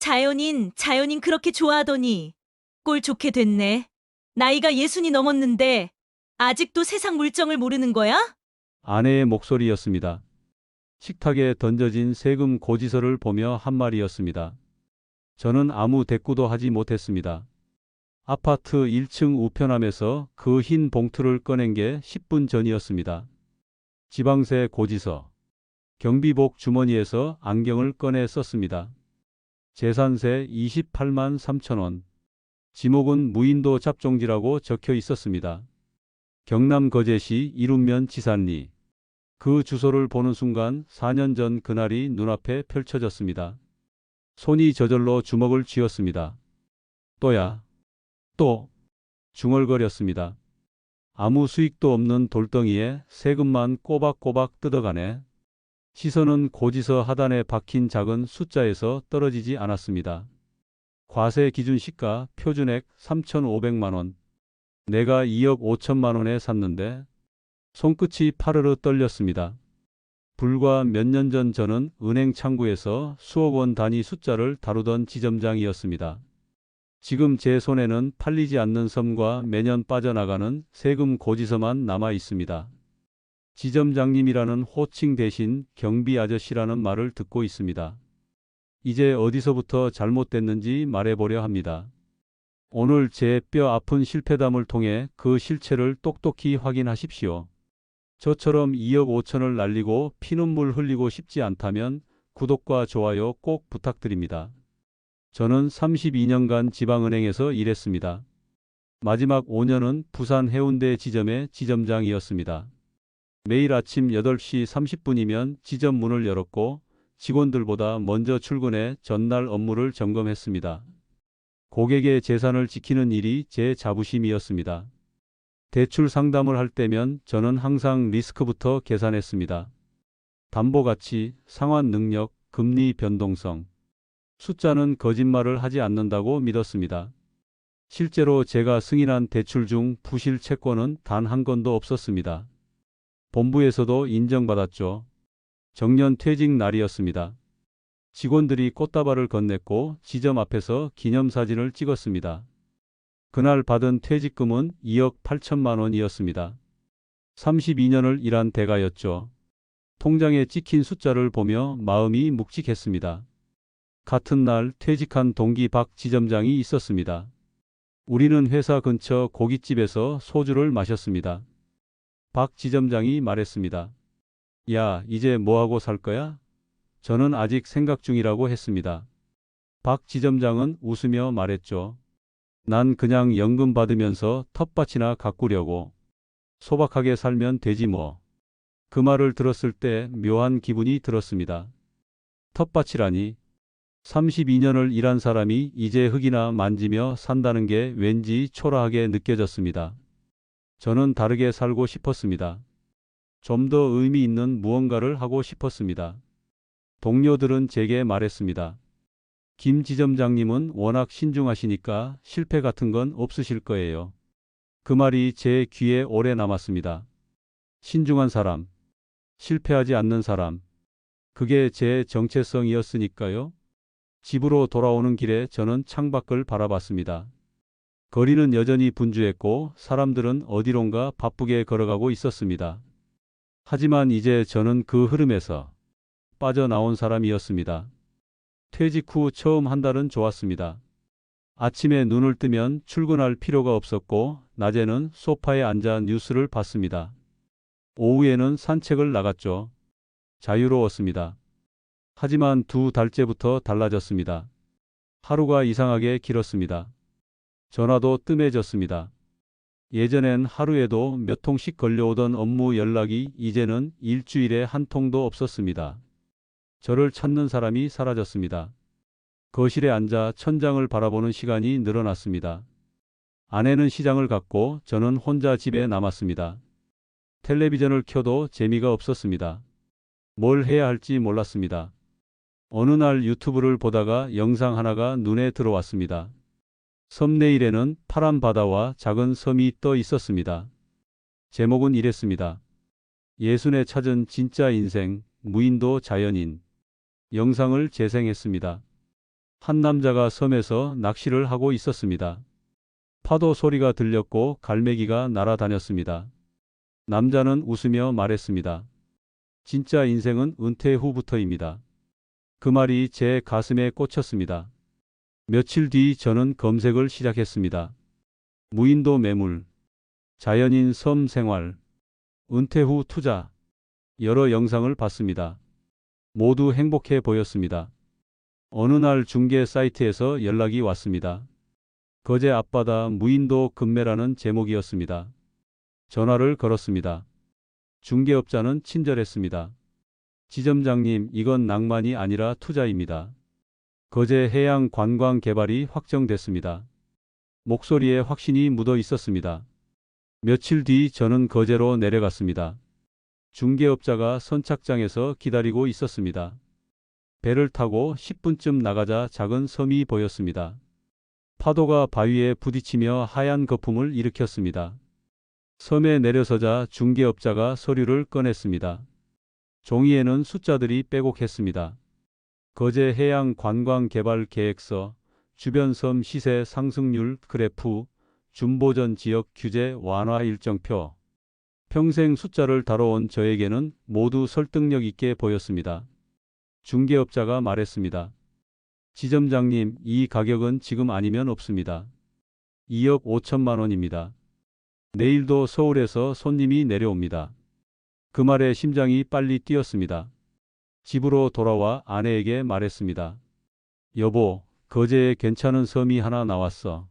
자연인 그렇게 좋아하더니 꼴 좋게 됐네. 나이가 예순이 넘었는데 아직도 세상 물정을 모르는 거야? 아내의 목소리였습니다. 식탁에 던져진 세금 고지서를 보며 한 말이었습니다. 저는 아무 대꾸도 하지 못했습니다. 아파트 1층 우편함에서 그 흰 봉투를 꺼낸 게 10분 전이었습니다. 지방세 고지서. 경비복 주머니에서 안경을 꺼내 썼습니다. 재산세 28만 3천 원. 지목은 무인도 잡종지라고 적혀 있었습니다. 경남 거제시 이룸면 지산리. 그 주소를 보는 순간 4년 전 그날이 눈앞에 펼쳐졌습니다. 손이 저절로 주먹을 쥐었습니다. 또야, 또, 중얼거렸습니다. 아무 수익도 없는 돌덩이에 세금만 꼬박꼬박 뜯어가네. 시선은 고지서 하단에 박힌 작은 숫자에서 떨어지지 않았습니다. 과세 기준 시가 표준액 3,500만 원. 내가 2억 5천만 원에 샀는데 손끝이 파르르 떨렸습니다. 불과 몇 년 전 저는 은행 창구에서 수억 원 단위 숫자를 다루던 지점장이었습니다. 지금 제 손에는 팔리지 않는 섬과 매년 빠져나가는 세금 고지서만 남아 있습니다. 지점장님이라는 호칭 대신 경비 아저씨라는 말을 듣고 있습니다. 이제 어디서부터 잘못됐는지 말해보려 합니다. 오늘 제 뼈 아픈 실패담을 통해 그 실체를 똑똑히 확인하십시오. 저처럼 2억 5천을 날리고 피눈물 흘리고 싶지 않다면 구독과 좋아요 꼭 부탁드립니다. 저는 32년간 지방은행에서 일했습니다. 마지막 5년은 부산 해운대 지점의 지점장이었습니다. 매일 아침 8시 30분이면 지점 문을 열었고 직원들보다 먼저 출근해 전날 업무를 점검했습니다. 고객의 재산을 지키는 일이 제 자부심이었습니다. 대출 상담을 할 때면 저는 항상 리스크부터 계산했습니다. 담보가치, 상환 능력, 금리 변동성. 숫자는 거짓말을 하지 않는다고 믿었습니다. 실제로 제가 승인한 대출 중 부실 채권은 단 한 건도 없었습니다. 본부에서도 인정받았죠. 정년 퇴직 날이었습니다. 직원들이 꽃다발을 건넸고 지점 앞에서 기념사진을 찍었습니다. 그날 받은 퇴직금은 2억 8천만 원이었습니다. 32년을 일한 대가였죠. 통장에 찍힌 숫자를 보며 마음이 묵직했습니다. 같은 날 퇴직한 동기 박 지점장이 있었습니다. 우리는 회사 근처 고깃집에서 소주를 마셨습니다. 박 지점장이 말했습니다. 야, 이제 뭐하고 살 거야? 저는 아직 생각 중이라고 했습니다. 박 지점장은 웃으며 말했죠. 난 그냥 연금 받으면서 텃밭이나 가꾸려고. 소박하게 살면 되지 뭐. 그 말을 들었을 때 묘한 기분이 들었습니다. 텃밭이라니. 32년을 일한 사람이 이제 흙이나 만지며 산다는 게 왠지 초라하게 느껴졌습니다. 저는 다르게 살고 싶었습니다. 좀 더 의미 있는 무언가를 하고 싶었습니다. 동료들은 제게 말했습니다. 김 지점장님은 워낙 신중하시니까 실패 같은 건 없으실 거예요. 그 말이 제 귀에 오래 남았습니다. 신중한 사람, 실패하지 않는 사람. 그게 제 정체성이었으니까요. 집으로 돌아오는 길에 저는 창밖을 바라봤습니다. 거리는 여전히 분주했고 사람들은 어디론가 바쁘게 걸어가고 있었습니다. 하지만 이제 저는 그 흐름에서 빠져나온 사람이었습니다. 퇴직 후 처음 한 달은 좋았습니다. 아침에 눈을 뜨면 출근할 필요가 없었고 낮에는 소파에 앉아 뉴스를 봤습니다. 오후에는 산책을 나갔죠. 자유로웠습니다. 하지만 두 달째부터 달라졌습니다. 하루가 이상하게 길었습니다. 전화도 뜸해졌습니다. 예전엔 하루에도 몇 통씩 걸려오던 업무 연락이 이제는 일주일에 한 통도 없었습니다. 저를 찾는 사람이 사라졌습니다. 거실에 앉아 천장을 바라보는 시간이 늘어났습니다. 아내는 시장을 갔고 저는 혼자 집에 남았습니다. 텔레비전을 켜도 재미가 없었습니다. 뭘 해야 할지 몰랐습니다. 어느 날 유튜브를 보다가 영상 하나가 눈에 들어왔습니다. 썸네일에는 파란 바다와 작은 섬이 떠 있었습니다. 제목은 이랬습니다. 예순에 찾은 진짜 인생, 무인도 자연인. 영상을 재생했습니다. 한 남자가 섬에서 낚시를 하고 있었습니다. 파도 소리가 들렸고 갈매기가 날아다녔습니다. 남자는 웃으며 말했습니다. 진짜 인생은 은퇴 후부터입니다. 그 말이 제 가슴에 꽂혔습니다. 며칠 뒤 저는 검색을 시작했습니다. 무인도 매물, 자연인 섬 생활, 은퇴 후 투자, 여러 영상을 봤습니다. 모두 행복해 보였습니다. 어느 날 중개 사이트에서 연락이 왔습니다. 거제 앞바다 무인도 급매라는 제목이었습니다. 전화를 걸었습니다. 중개업자는 친절했습니다. 지점장님, 이건 낭만이 아니라 투자입니다. 거제 해양 관광 개발이 확정됐습니다. 목소리에 확신이 묻어 있었습니다. 며칠 뒤 저는 거제로 내려갔습니다. 중개업자가 선착장에서 기다리고 있었습니다. 배를 타고 10분쯤 나가자 작은 섬이 보였습니다. 파도가 바위에 부딪히며 하얀 거품을 일으켰습니다. 섬에 내려서자 중개업자가 서류를 꺼냈습니다. 종이에는 숫자들이 빼곡했습니다. 거제 해양 관광 개발 계획서, 주변 섬 시세 상승률 그래프, 준보전 지역 규제 완화 일정표. 평생 숫자를 다뤄온 저에게는 모두 설득력 있게 보였습니다. 중개업자가 말했습니다. 지점장님, 이 가격은 지금 아니면 없습니다. 2억 5천만 원입니다. 내일도 서울에서 손님이 내려옵니다. 그 말에 심장이 빨리 뛰었습니다. 집으로 돌아와 아내에게 말했습니다. 여보, 거제에 괜찮은 섬이 하나 나왔어.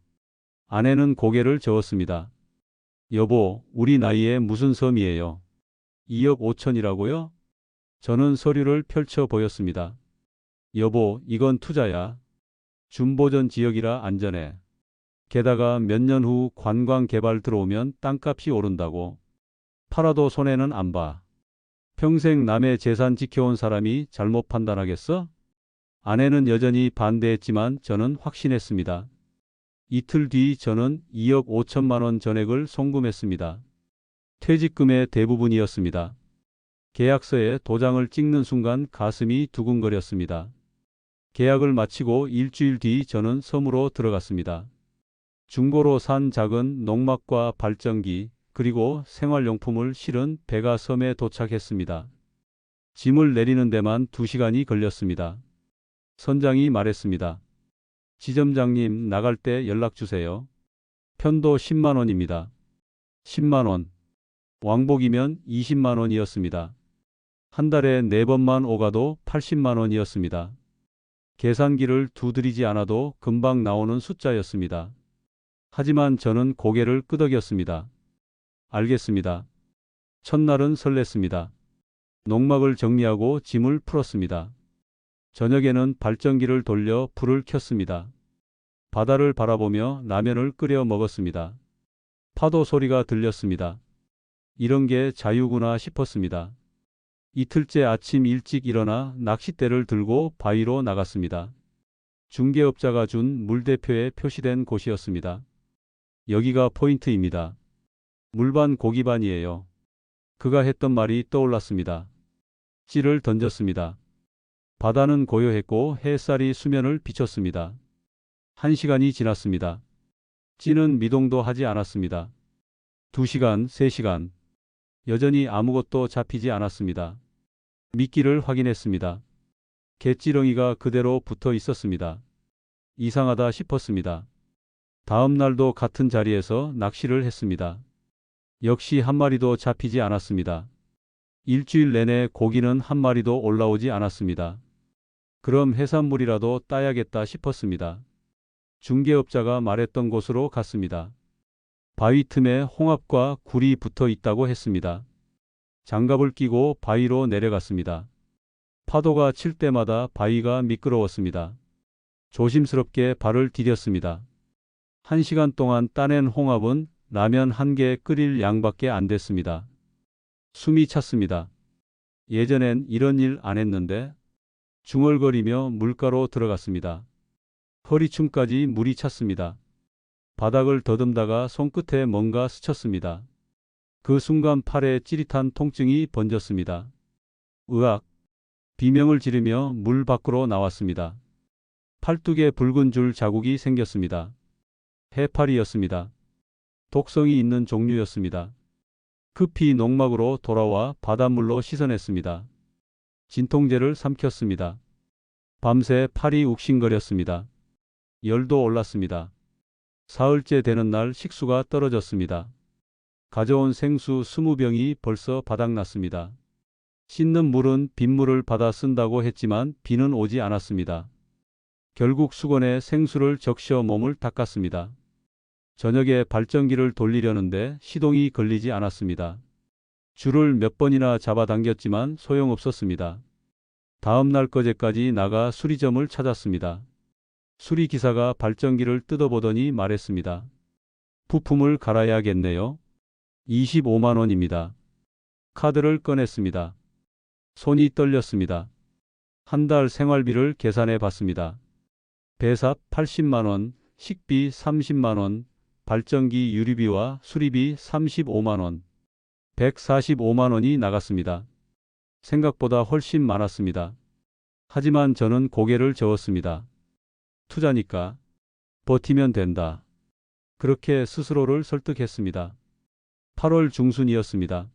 아내는 고개를 저었습니다. 여보, 우리 나이에 무슨 섬이에요? 2억 5천이라고요? 저는 서류를 펼쳐 보였습니다. 여보, 이건 투자야. 준보전 지역이라 안전해. 게다가 몇 년 후 관광 개발 들어오면 땅값이 오른다고. 팔아도 손해는 안 봐. 평생 남의 재산 지켜온 사람이 잘못 판단하겠어? 아내는 여전히 반대했지만 저는 확신했습니다. 이틀 뒤 저는 2억 5천만 원 전액을 송금했습니다. 퇴직금의 대부분이었습니다. 계약서에 도장을 찍는 순간 가슴이 두근거렸습니다. 계약을 마치고 일주일 뒤 저는 섬으로 들어갔습니다. 중고로 산 작은 농막과 발전기 그리고 생활용품을 실은 배가 섬에 도착했습니다. 짐을 내리는 데만 2시간이 걸렸습니다. 선장이 말했습니다. 지점장님, 나갈 때 연락 주세요. 편도 10만 원입니다. 10만 원. 왕복이면 20만 원이었습니다. 한 달에 4번만 오가도 80만 원이었습니다. 계산기를 두드리지 않아도 금방 나오는 숫자였습니다. 하지만 저는 고개를 끄덕였습니다. 알겠습니다. 첫날은 설렜습니다. 농막을 정리하고 짐을 풀었습니다. 저녁에는 발전기를 돌려 불을 켰습니다. 바다를 바라보며 라면을 끓여 먹었습니다. 파도 소리가 들렸습니다. 이런 게 자유구나 싶었습니다. 이틀째 아침 일찍 일어나 낚싯대를 들고 바위로 나갔습니다. 중개업자가 준 물대표에 표시된 곳이었습니다. 여기가 포인트입니다. 물반 고기반이에요. 그가 했던 말이 떠올랐습니다. 찌를 던졌습니다. 바다는 고요했고 햇살이 수면을 비췄습니다. 1시간이 지났습니다. 찌는 미동도 하지 않았습니다. 2시간, 3시간. 여전히 아무것도 잡히지 않았습니다. 미끼를 확인했습니다. 갯지렁이가 그대로 붙어 있었습니다. 이상하다 싶었습니다. 다음 날도 같은 자리에서 낚시를 했습니다. 역시 한 마리도 잡히지 않았습니다. 일주일 내내 고기는 한 마리도 올라오지 않았습니다. 그럼 해산물이라도 따야겠다 싶었습니다. 중개업자가 말했던 곳으로 갔습니다. 바위 틈에 홍합과 굴이 붙어 있다고 했습니다. 장갑을 끼고 바위로 내려갔습니다. 파도가 칠 때마다 바위가 미끄러웠습니다. 조심스럽게 발을 디뎠습니다. 1시간 동안 따낸 홍합은 라면 1개 끓일 양밖에 안 됐습니다. 숨이 찼습니다. 예전엔 이런 일 안 했는데. 중얼거리며 물가로 들어갔습니다. 허리춤까지 물이 찼습니다. 바닥을 더듬다가 손끝에 뭔가 스쳤습니다. 그 순간 팔에 찌릿한 통증이 번졌습니다. 으악! 비명을 지르며 물 밖으로 나왔습니다. 팔뚝에 붉은 줄 자국이 생겼습니다. 해파리였습니다. 독성이 있는 종류였습니다. 급히 농막으로 돌아와 바닷물로 씻어냈습니다. 진통제를 삼켰습니다. 밤새 팔이 욱신거렸습니다. 열도 올랐습니다. 사흘째 되는 날 식수가 떨어졌습니다. 가져온 생수 20병이 벌써 바닥났습니다. 씻는 물은 빗물을 받아 쓴다고 했지만 비는 오지 않았습니다. 결국 수건에 생수를 적셔 몸을 닦았습니다. 저녁에 발전기를 돌리려는데 시동이 걸리지 않았습니다. 줄을 몇 번이나 잡아당겼지만 소용없었습니다. 다음 날 거제까지 나가 수리점을 찾았습니다. 수리기사가 발전기를 뜯어보더니 말했습니다. 부품을 갈아야겠네요. 25만 원입니다. 카드를 꺼냈습니다. 손이 떨렸습니다. 한 달 생활비를 계산해 봤습니다. 배삽 80만 원, 식비 30만 원, 발전기 유리비와 수리비 35만 원, 145만 원이 나갔습니다. 생각보다 훨씬 많았습니다. 하지만 저는 고개를 저었습니다. 투자니까 버티면 된다. 그렇게 스스로를 설득했습니다. 8월 중순이었습니다.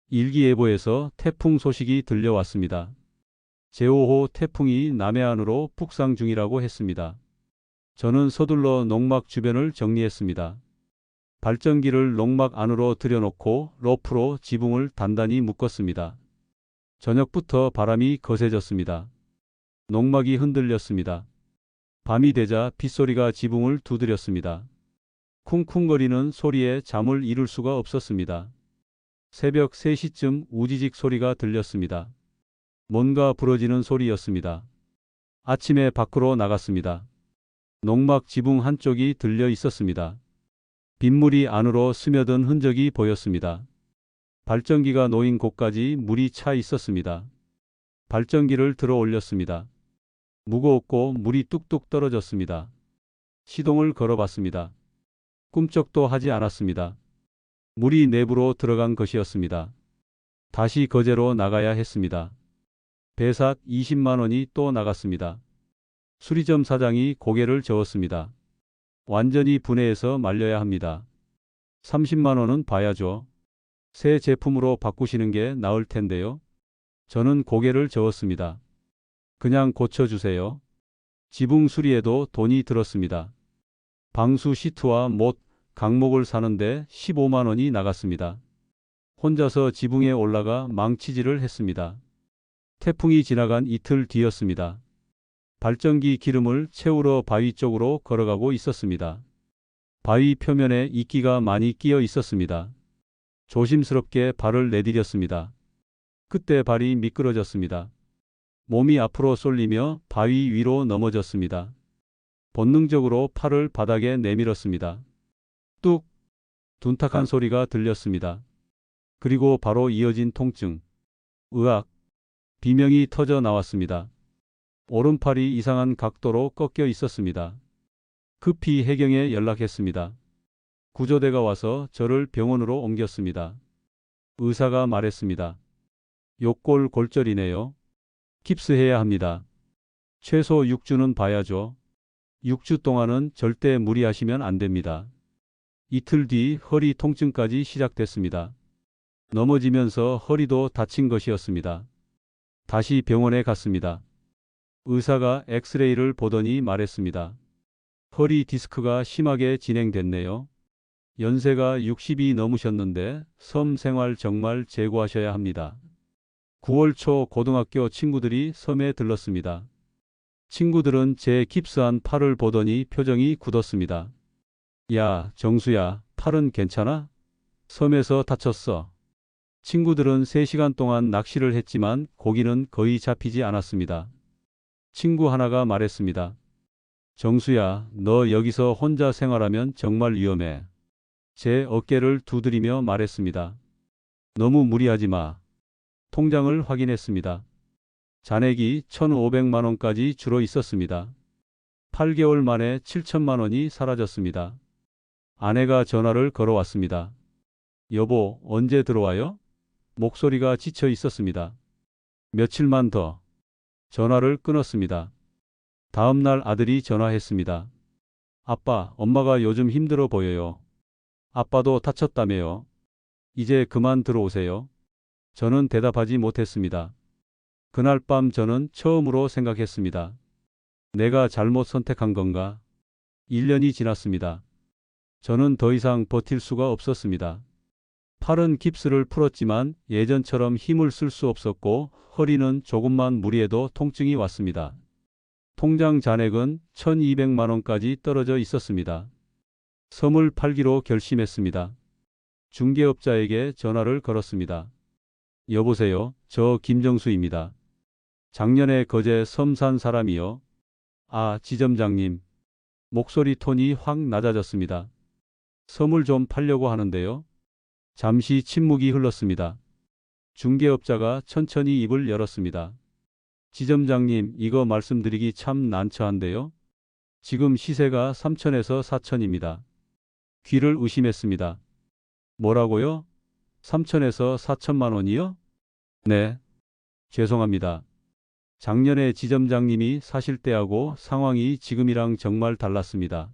일기예보에서 태풍 소식이 들려왔습니다. 제5호 태풍이 남해안으로 북상 중이라고 했습니다. 저는 서둘러 농막 주변을 정리했습니다. 발전기를 농막 안으로 들여놓고 로프로 지붕을 단단히 묶었습니다. 저녁부터 바람이 거세졌습니다. 농막이 흔들렸습니다. 밤이 되자 빗소리가 지붕을 두드렸습니다. 쿵쿵거리는 소리에 잠을 이룰 수가 없었습니다. 새벽 3시쯤 우지직 소리가 들렸습니다. 뭔가 부러지는 소리였습니다. 아침에 밖으로 나갔습니다. 농막 지붕 한쪽이 들려 있었습니다. 빗물이 안으로 스며든 흔적이 보였습니다. 발전기가 놓인 곳까지 물이 차 있었습니다. 발전기를 들어 올렸습니다. 무거웠고 물이 뚝뚝 떨어졌습니다. 시동을 걸어봤습니다. 꿈쩍도 하지 않았습니다. 물이 내부로 들어간 것이었습니다. 다시 거제로 나가야 했습니다. 배삭 20만 원이 또 나갔습니다. 수리점 사장이 고개를 저었습니다. 완전히 분해해서 말려야 합니다. 30만 원은 봐야죠. 새 제품으로 바꾸시는 게 나을 텐데요. 저는 고개를 저었습니다. 그냥 고쳐주세요. 지붕 수리에도 돈이 들었습니다. 방수 시트와 못, 강목을 사는데 15만 원이 나갔습니다. 혼자서 지붕에 올라가 망치질을 했습니다. 태풍이 지나간 이틀 뒤였습니다. 발전기 기름을 채우러 바위 쪽으로 걸어가고 있었습니다. 바위 표면에 이끼가 많이 끼어 있었습니다. 조심스럽게 발을 내디뎠습니다. 그때 발이 미끄러졌습니다. 몸이 앞으로 쏠리며 바위 위로 넘어졌습니다. 본능적으로 팔을 바닥에 내밀었습니다. 뚝! 둔탁한 소리가 들렸습니다. 그리고 바로 이어진 통증. 으악! 비명이 터져 나왔습니다. 오른팔이 이상한 각도로 꺾여 있었습니다. 급히 해경에 연락했습니다. 구조대가 와서 저를 병원으로 옮겼습니다. 의사가 말했습니다. 요꼴 골절이네요. 깁스해야 합니다. 최소 6주는 봐야죠. 6주 동안은 절대 무리하시면 안 됩니다. 이틀 뒤 허리 통증까지 시작됐습니다. 넘어지면서 허리도 다친 것이었습니다. 다시 병원에 갔습니다. 의사가 엑스레이를 보더니 말했습니다. 허리 디스크가 심하게 진행됐네요. 연세가 60이 넘으셨는데 섬 생활 정말 재고하셔야 합니다. 9월 초 고등학교 친구들이 섬에 들렀습니다. 친구들은 제 깁스한 팔을 보더니 표정이 굳었습니다. 야, 정수야, 팔은 괜찮아? 섬에서 다쳤어. 친구들은 3시간 동안 낚시를 했지만 고기는 거의 잡히지 않았습니다. 친구 하나가 말했습니다. 정수야, 너 여기서 혼자 생활하면 정말 위험해. 제 어깨를 두드리며 말했습니다. 너무 무리하지 마. 통장을 확인했습니다. 잔액이 1,500만 원까지 줄어 있었습니다. 8개월 만에 7천만 원이 사라졌습니다. 아내가 전화를 걸어왔습니다. 여보, 언제 들어와요? 목소리가 지쳐 있었습니다. 며칠만 더. 전화를 끊었습니다. 다음 날 아들이 전화했습니다. 아빠, 엄마가 요즘 힘들어 보여요. 아빠도 다쳤다며요. 이제 그만 들어오세요. 저는 대답하지 못했습니다. 그날 밤 저는 처음으로 생각했습니다. 내가 잘못 선택한 건가? 1년이 지났습니다. 저는 더 이상 버틸 수가 없었습니다. 팔은 깁스를 풀었지만 예전처럼 힘을 쓸 수 없었고 허리는 조금만 무리해도 통증이 왔습니다. 통장 잔액은 1200만 원까지 떨어져 있었습니다. 섬을 팔기로 결심했습니다. 중개업자에게 전화를 걸었습니다. 여보세요, 저 김정수입니다. 작년에 거제 섬 산 사람이요. 아, 지점장님. 목소리 톤이 확 낮아졌습니다. 섬을 좀 팔려고 하는데요. 잠시 침묵이 흘렀습니다. 중개업자가 천천히 입을 열었습니다. 지점장님, 이거 말씀드리기 참 난처한데요. 지금 시세가 3천에서 4천입니다. 귀를 의심했습니다. 뭐라고요? 3천에서 4천만 원이요? 네. 죄송합니다. 작년에 지점장님이 사실 때하고 상황이 지금이랑 정말 달랐습니다.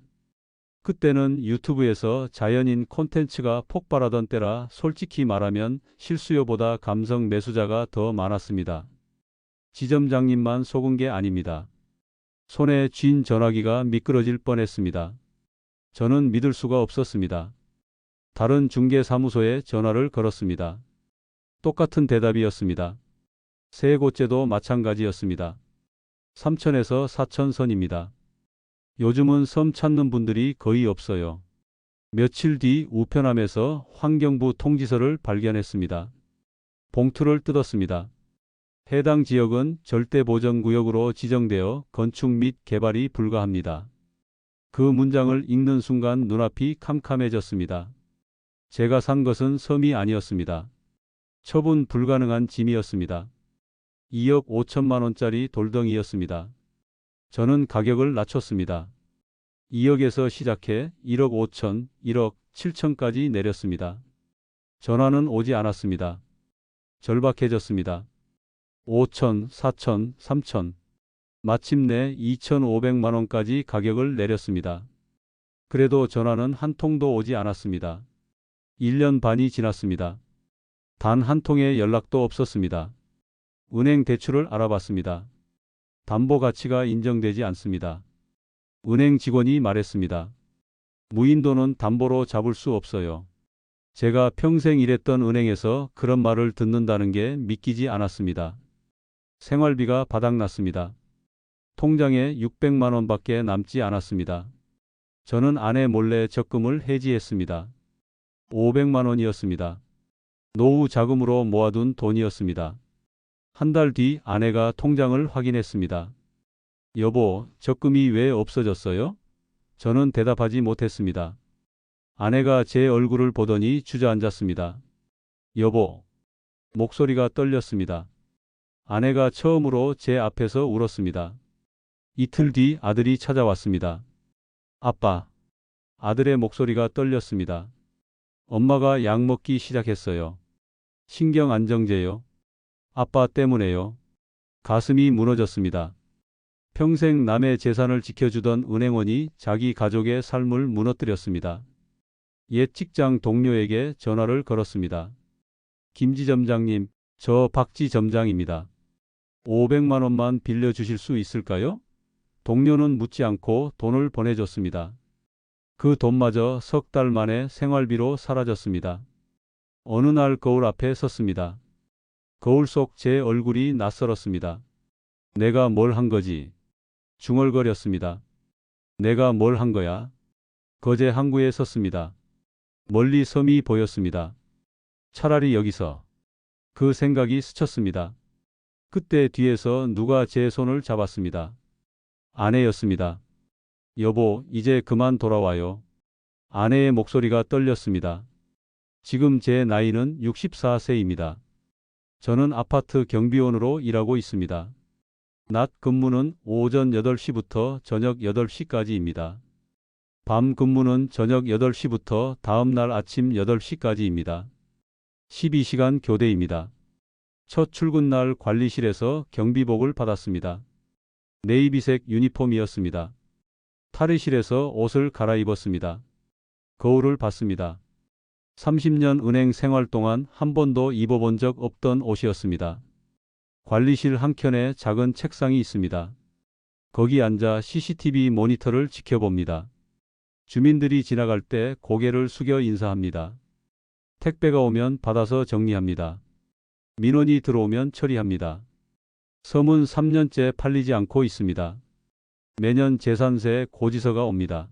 그때는 유튜브에서 자연인 콘텐츠가 폭발하던 때라 솔직히 말하면 실수요보다 감성 매수자가 더 많았습니다. 지점장님만 속은 게 아닙니다. 손에 쥔 전화기가 미끄러질 뻔했습니다. 저는 믿을 수가 없었습니다. 다른 중개사무소에 전화를 걸었습니다. 똑같은 대답이었습니다. 세 곳째도 마찬가지였습니다. 3천에서 4천 선입니다. 요즘은 섬 찾는 분들이 거의 없어요. 며칠 뒤 우편함에서 환경부 통지서를 발견했습니다. 봉투를 뜯었습니다. 해당 지역은 절대보전구역으로 지정되어 건축 및 개발이 불가합니다. 그 문장을 읽는 순간 눈앞이 캄캄해졌습니다. 제가 산 것은 섬이 아니었습니다. 처분 불가능한 짐이었습니다. 2억 5천만 원짜리 돌덩이였습니다. 저는 가격을 낮췄습니다. 2억에서 시작해 1억 5천, 1억 7천까지 내렸습니다. 전화는 오지 않았습니다. 절박해졌습니다. 5천, 4천, 3천. 마침내 2,500만 원까지 가격을 내렸습니다. 그래도 전화는 한 통도 오지 않았습니다. 1년 반이 지났습니다. 단 한 통의 연락도 없었습니다. 은행 대출을 알아봤습니다. 담보 가치가 인정되지 않습니다. 은행 직원이 말했습니다. 무인도는 담보로 잡을 수 없어요. 제가 평생 일했던 은행에서 그런 말을 듣는다는 게 믿기지 않았습니다. 생활비가 바닥났습니다. 통장에 600만 원밖에 남지 않았습니다. 저는 아내 몰래 적금을 해지했습니다. 500만 원이었습니다. 노후 자금으로 모아둔 돈이었습니다. 한 달 뒤 아내가 통장을 확인했습니다. 여보, 적금이 왜 없어졌어요? 저는 대답하지 못했습니다. 아내가 제 얼굴을 보더니 주저앉았습니다. 여보. 목소리가 떨렸습니다. 아내가 처음으로 제 앞에서 울었습니다. 이틀 뒤 아들이 찾아왔습니다. 아빠. 아들의 목소리가 떨렸습니다. 엄마가 약 먹기 시작했어요. 신경안정제요. 아빠 때문에요. 가슴이 무너졌습니다. 평생 남의 재산을 지켜주던 은행원이 자기 가족의 삶을 무너뜨렸습니다. 옛 직장 동료에게 전화를 걸었습니다. 김지점장님, 저 박지점장입니다. 500만 원만 빌려주실 수 있을까요? 동료는 묻지 않고 돈을 보내줬습니다. 그 돈마저 석 달 만에 생활비로 사라졌습니다. 어느 날 거울 앞에 섰습니다. 거울 속 제 얼굴이 낯설었습니다. 내가 뭘 한 거지? 중얼거렸습니다. 내가 뭘 한 거야? 거제 항구에 섰습니다. 멀리 섬이 보였습니다. 차라리 여기서. 그 생각이 스쳤습니다. 그때 뒤에서 누가 제 손을 잡았습니다. 아내였습니다. 여보, 이제 그만 돌아와요. 아내의 목소리가 떨렸습니다. 지금 제 나이는 64세입니다. 저는 아파트 경비원으로 일하고 있습니다. 낮 근무는 오전 8시부터 저녁 8시까지입니다. 밤 근무는 저녁 8시부터 다음 날 아침 8시까지입니다. 12시간 교대입니다. 첫 출근 날 관리실에서 경비복을 받았습니다. 네이비색 유니폼이었습니다. 탈의실에서 옷을 갈아입었습니다. 거울을 봤습니다. 30년 은행 생활 동안 한 번도 입어본 적 없던 옷이었습니다. 관리실 한켠에 작은 책상이 있습니다. 거기 앉아 CCTV 모니터를 지켜봅니다. 주민들이 지나갈 때 고개를 숙여 인사합니다. 택배가 오면 받아서 정리합니다. 민원이 들어오면 처리합니다. 섬은 3년째 팔리지 않고 있습니다. 매년 재산세 고지서가 옵니다.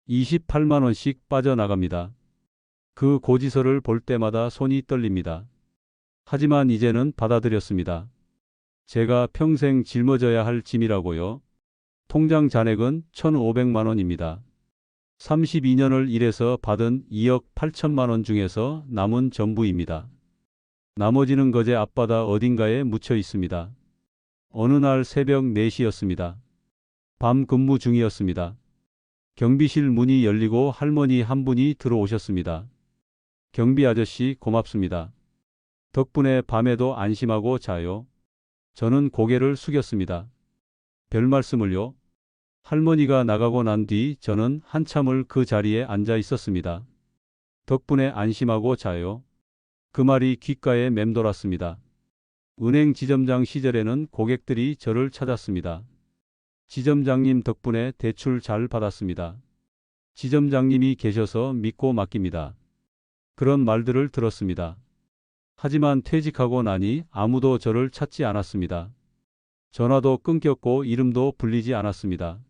28만 원씩 빠져나갑니다. 그 고지서를 볼 때마다 손이 떨립니다. 하지만 이제는 받아들였습니다. 제가 평생 짊어져야 할 짐이라고요. 통장 잔액은 1,500만 원입니다. 32년을 일해서 받은 2억 8천만 원 중에서 남은 전부입니다. 나머지는 거제 앞바다 어딘가에 묻혀 있습니다. 어느 날 새벽 4시였습니다. 밤 근무 중이었습니다. 경비실 문이 열리고 할머니 한 분이 들어오셨습니다. 경비 아저씨 고맙습니다. 덕분에 밤에도 안심하고 자요. 저는 고개를 숙였습니다. 별 말씀을요. 할머니가 나가고 난 뒤 저는 한참을 그 자리에 앉아 있었습니다. 덕분에 안심하고 자요. 그 말이 귓가에 맴돌았습니다. 은행 지점장 시절에는 고객들이 저를 찾았습니다. 지점장님 덕분에 대출 잘 받았습니다. 지점장님이 계셔서 믿고 맡깁니다. 그런 말들을 들었습니다. 하지만 퇴직하고 나니 아무도 저를 찾지 않았습니다. 전화도 끊겼고 이름도 불리지 않았습니다.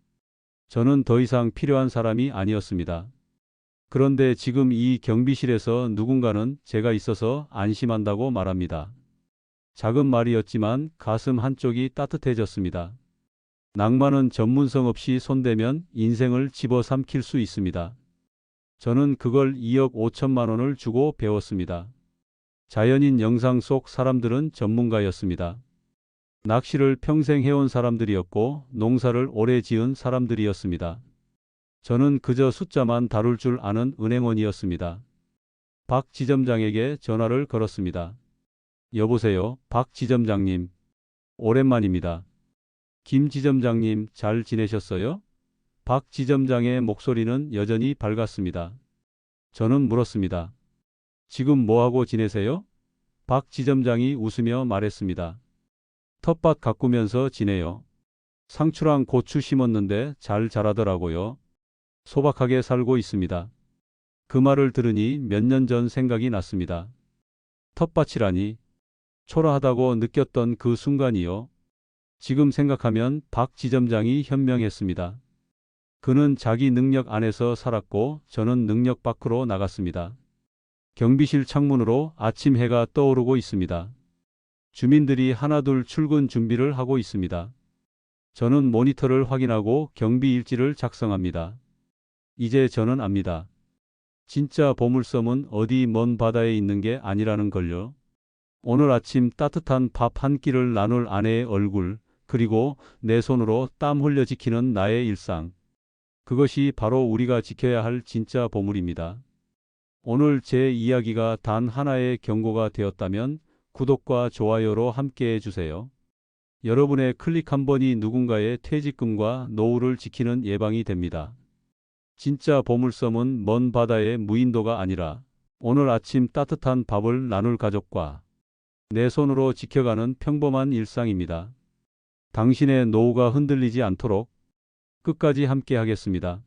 저는 더 이상 필요한 사람이 아니었습니다. 그런데 지금 이 경비실에서 누군가는 제가 있어서 안심한다고 말합니다. 작은 말이었지만 가슴 한쪽이 따뜻해졌습니다. 낭만은 전문성 없이 손대면 인생을 집어삼킬 수 있습니다. 저는 그걸 2억 5천만 원을 주고 배웠습니다. 자연인 영상 속 사람들은 전문가였습니다. 낚시를 평생 해온 사람들이었고 농사를 오래 지은 사람들이었습니다. 저는 그저 숫자만 다룰 줄 아는 은행원이었습니다. 박 지점장에게 전화를 걸었습니다. 여보세요, 박 지점장님. 오랜만입니다. 김 지점장님 잘 지내셨어요? 박 지점장의 목소리는 여전히 밝았습니다. 저는 물었습니다. 지금 뭐하고 지내세요? 박 지점장이 웃으며 말했습니다. 텃밭 가꾸면서 지내요. 상추랑 고추 심었는데 잘 자라더라고요. 소박하게 살고 있습니다. 그 말을 들으니 몇 년 전 생각이 났습니다. 텃밭이라니 초라하다고 느꼈던 그 순간이요. 지금 생각하면 박 지점장이 현명했습니다. 그는 자기 능력 안에서 살았고 저는 능력 밖으로 나갔습니다. 경비실 창문으로 아침 해가 떠오르고 있습니다. 주민들이 하나둘 출근 준비를 하고 있습니다. 저는 모니터를 확인하고 경비 일지를 작성합니다. 이제 저는 압니다. 진짜 보물섬은 어디 먼 바다에 있는 게 아니라는 걸요. 오늘 아침 따뜻한 밥 한 끼를 나눌 아내의 얼굴, 그리고 내 손으로 땀 흘려 지키는 나의 일상. 그것이 바로 우리가 지켜야 할 진짜 보물입니다. 오늘 제 이야기가 단 하나의 경고가 되었다면 구독과 좋아요로 함께해 주세요. 여러분의 클릭 한 번이 누군가의 퇴직금과 노후를 지키는 예방이 됩니다. 진짜 보물섬은 먼 바다의 무인도가 아니라 오늘 아침 따뜻한 밥을 나눌 가족과 내 손으로 지켜가는 평범한 일상입니다. 당신의 노후가 흔들리지 않도록 끝까지 함께 하겠습니다.